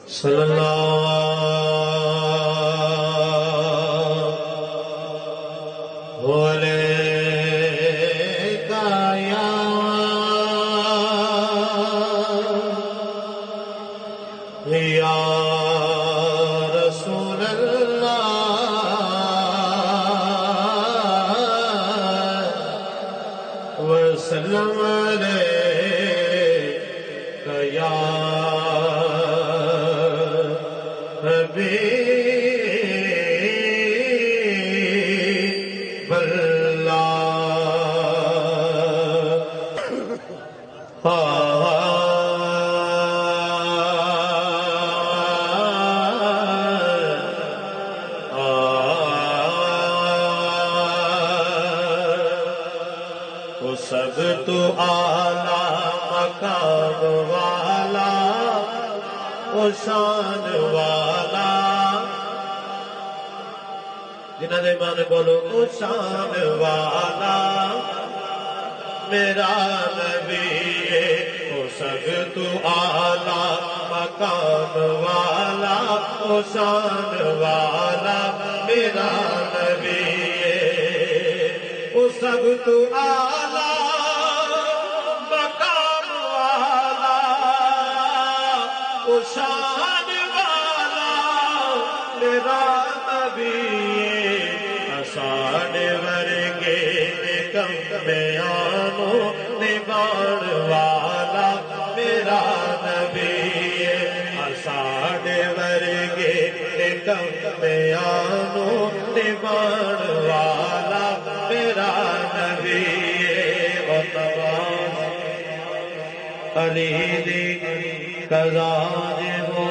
صلی اللہ علیہ یا رسول اللہ وسلم علیہ یا حبیب وہ سب تو اعلیٰ مقام والا وہ شان والا جنہاں دے مانے بولو وہ شان والا میرا نبی وہ سب تو اعلیٰ مقام والا وہ شان والا میرا نبی وہ سب تو اعلیٰ مقام والا وہ شان والا میرا نبی ساڑھے ورگے نکم بیانو نبان والا میرا نبی ساڑھے ورگے نکم بیانو نبان والا میرا نبی و تمام علی دی قضا ہو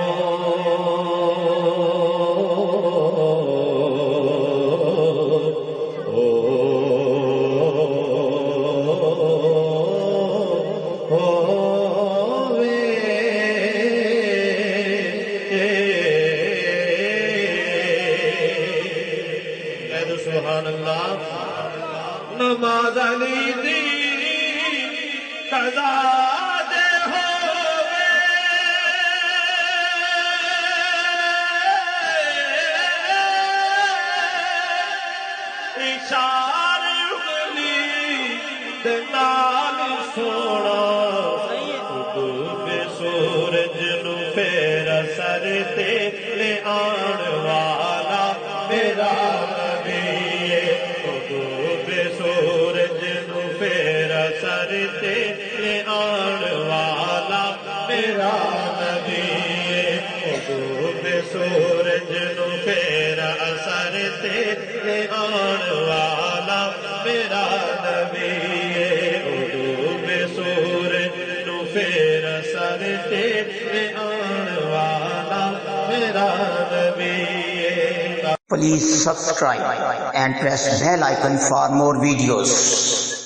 سبحان اللہ نماز علی دی قضا دے ہوئے اشار اگلی دے نال سونا ڈوب سورج نو پھر سر تے لے آن والا میرا سورج نو پھر سر تے لے آن والا میرا نبی ڈوب سورج نو پھر سر تے لے آن والا میرا نبی ڈوب سورج نو پھر سر تے لے آن والا میرا نبی. Please subscribe and press bell icon for more videos.